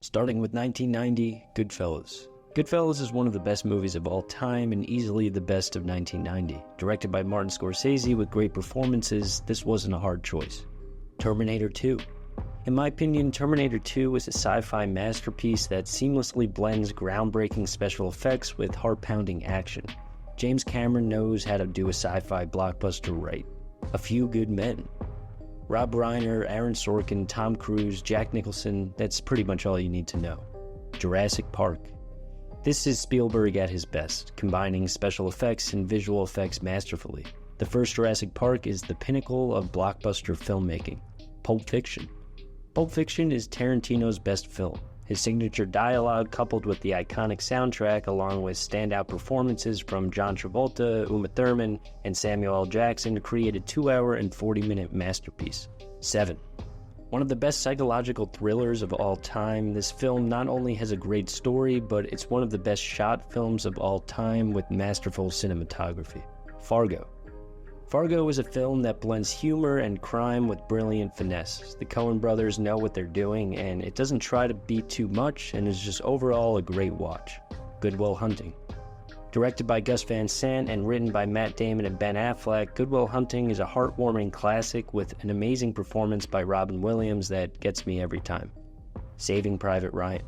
Starting with 1990, Goodfellas. Goodfellas is one of the best movies of all time and easily the best of 1990. Directed by Martin Scorsese with great performances, this wasn't a hard choice. Terminator 2. In my opinion, Terminator 2 is a sci-fi masterpiece that seamlessly blends groundbreaking special effects with heart-pounding action. James Cameron knows how to do a sci-fi blockbuster right. A Few Good Men. Rob Reiner, Aaron Sorkin, Tom Cruise, Jack Nicholson, that's pretty much all you need to know. Jurassic Park. This is Spielberg at his best, combining special effects and visual effects masterfully. The first Jurassic Park is the pinnacle of blockbuster filmmaking. Pulp Fiction. Pulp Fiction is Tarantino's best film. His signature dialogue coupled with the iconic soundtrack along with standout performances from John Travolta, Uma Thurman, and Samuel L. Jackson create a 2-hour and 40-minute masterpiece. 7. One of the best psychological thrillers of all time, this film not only has a great story, but it's one of the best shot films of all time with masterful cinematography. Fargo. Fargo is a film that blends humor and crime with brilliant finesse. The Coen brothers know what they're doing, and it doesn't try to be too much and is just overall a great watch. Good Will Hunting. Directed by Gus Van Sant and written by Matt Damon and Ben Affleck, Good Will Hunting is a heartwarming classic with an amazing performance by Robin Williams that gets me every time. Saving Private Ryan.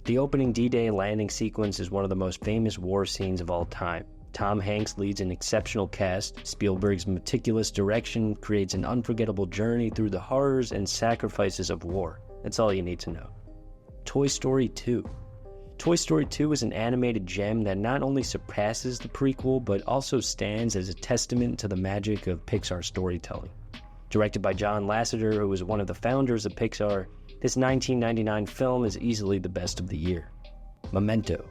The opening D-Day landing sequence is one of the most famous war scenes of all time. Tom Hanks leads an exceptional cast. Spielberg's meticulous direction creates an unforgettable journey through the horrors and sacrifices of war. That's all you need to know. Toy Story 2. Toy Story 2 is an animated gem that not only surpasses the prequel, but also stands as a testament to the magic of Pixar storytelling. Directed by John Lasseter, who was one of the founders of Pixar, this 1999 film is easily the best of the year. Memento.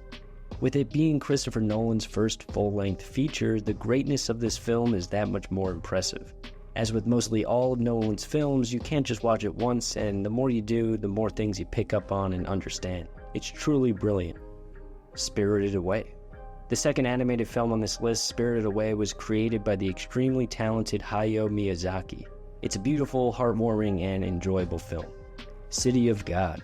With it being Christopher Nolan's first full-length feature, the greatness of this film is that much more impressive. As with mostly all of Nolan's films, you can't just watch it once, and the more you do, the more things you pick up on and understand. It's truly brilliant. Spirited Away. The second animated film on this list, Spirited Away, was created by the extremely talented Hayao Miyazaki. It's a beautiful, heartwarming, and enjoyable film. City of God.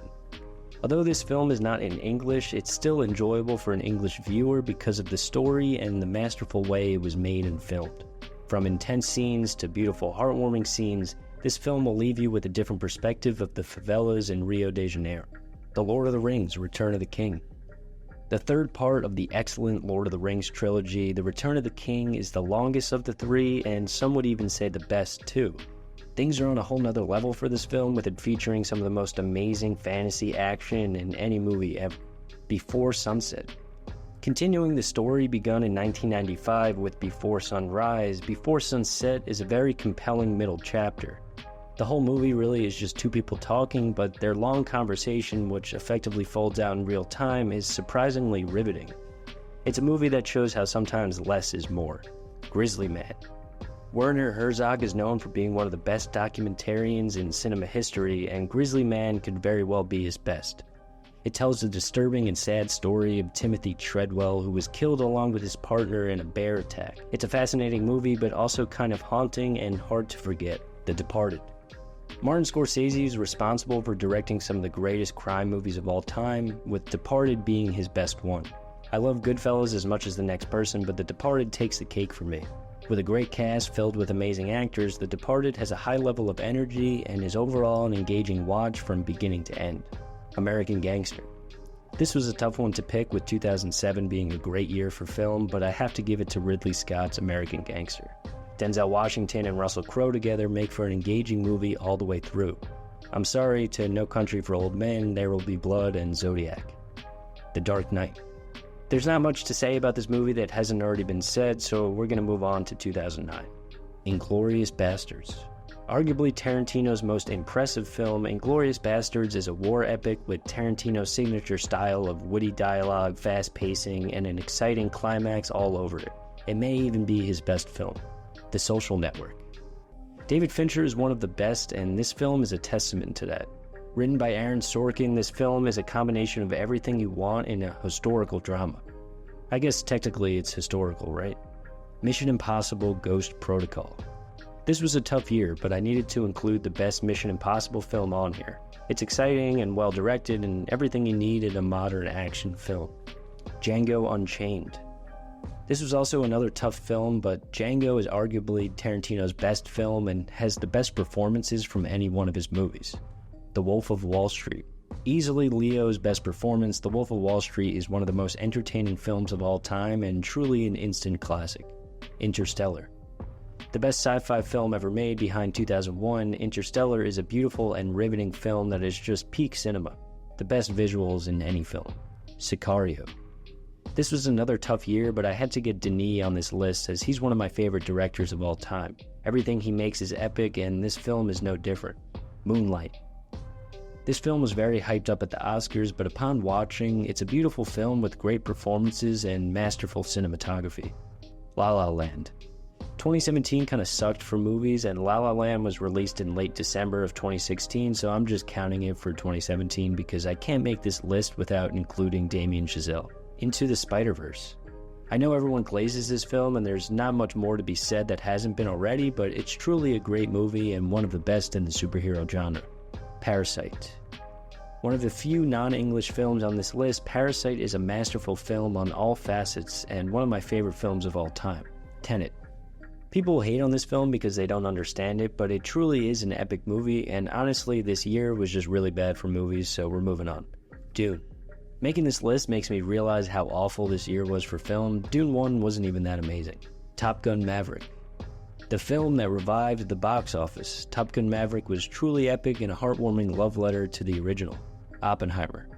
Although this film is not in English, it's still enjoyable for an English viewer because of the story and the masterful way it was made and filmed. From intense scenes to beautiful, heartwarming scenes, this film will leave you with a different perspective of the favelas in Rio de Janeiro. The Lord of the Rings: Return of the King. The third part of the excellent Lord of the Rings trilogy, The Return of the King, is the longest of the three, and some would even say the best too. Things are on a whole nother level for this film, with it featuring some of the most amazing fantasy action in any movie ever. Before Sunset. Continuing the story begun in 1995 with Before Sunrise, Before Sunset is a very compelling middle chapter. The whole movie really is just two people talking, but their long conversation, which effectively folds out in real time, is surprisingly riveting. It's a movie that shows how sometimes less is more. Grizzly Man. Werner Herzog is known for being one of the best documentarians in cinema history, and Grizzly Man could very well be his best. It tells the disturbing and sad story of Timothy Treadwell, who was killed along with his partner in a bear attack. It's a fascinating movie, but also kind of haunting and hard to forget. The Departed. Martin Scorsese is responsible for directing some of the greatest crime movies of all time, with Departed being his best one. I love Goodfellas as much as the next person, but The Departed takes the cake for me. With a great cast filled with amazing actors, The Departed has a high level of energy and is overall an engaging watch from beginning to end. American Gangster. This was a tough one to pick, with 2007 being a great year for film, but I have to give it to Ridley Scott's American Gangster. Denzel Washington and Russell Crowe together make for an engaging movie all the way through. I'm sorry to No Country for Old Men, There Will Be Blood, and Zodiac. The Dark Knight. There's not much to say about this movie that hasn't already been said, so we're going to move on to 2009. Inglourious Basterds. Arguably Tarantino's most impressive film, Inglourious Basterds is a war epic with Tarantino's signature style of witty dialogue, fast pacing, and an exciting climax all over it. It may even be his best film. The Social Network. David Fincher is one of the best, and this film is a testament to that. Written by Aaron Sorkin, this film is a combination of everything you want in a historical drama. I guess technically it's historical, right? Mission Impossible: Ghost Protocol. This was a tough year, but I needed to include the best Mission Impossible film on here. It's exciting and well directed and everything you need in a modern action film. Django Unchained. This was also another tough film, but Django is arguably Tarantino's best film and has the best performances from any one of his movies. The Wolf of Wall Street. Easily Leo's best performance, The Wolf of Wall Street is one of the most entertaining films of all time and truly an instant classic. Interstellar. The best sci-fi film ever made behind 2001, Interstellar is a beautiful and riveting film that is just peak cinema. The best visuals in any film. Sicario. This was another tough year, but I had to get Denis on this list as he's one of my favorite directors of all time. Everything he makes is epic, and this film is no different. Moonlight. This film was very hyped up at the Oscars, but upon watching, it's a beautiful film with great performances and masterful cinematography. La La Land. 2017 kind of sucked for movies, and La La Land was released in late December of 2016, so I'm just counting it for 2017 because I can't make this list without including Damien Chazelle. Into the Spider-Verse. I know everyone glazes this film and there's not much more to be said that hasn't been already, but it's truly a great movie and one of the best in the superhero genre. Parasite. One of the few non-English films on this list, Parasite is a masterful film on all facets and one of my favorite films of all time. Tenet. People hate on this film because they don't understand it, but it truly is an epic movie, and honestly this year was just really bad for movies, so we're moving on. Dune. Making this list makes me realize how awful this year was for film. Dune 1 wasn't even that amazing. Top Gun Maverick. The film that revived the box office. Top Gun Maverick was truly epic and a heartwarming love letter to the original. Oppenheimer.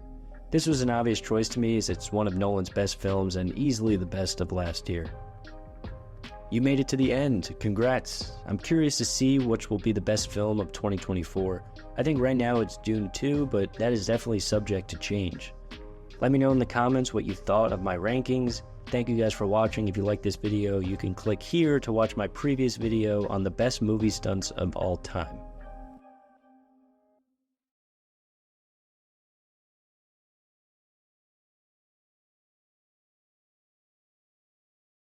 This was an obvious choice to me as it's one of Nolan's best films and easily the best of last year. You made it to the end. Congrats. I'm curious to see which will be the best film of 2024. I think right now it's Dune 2, but that is definitely subject to change. Let me know in the comments what you thought of my rankings. Thank you guys for watching. If you like this video, you can click here to watch my previous video on the best movie stunts of all time.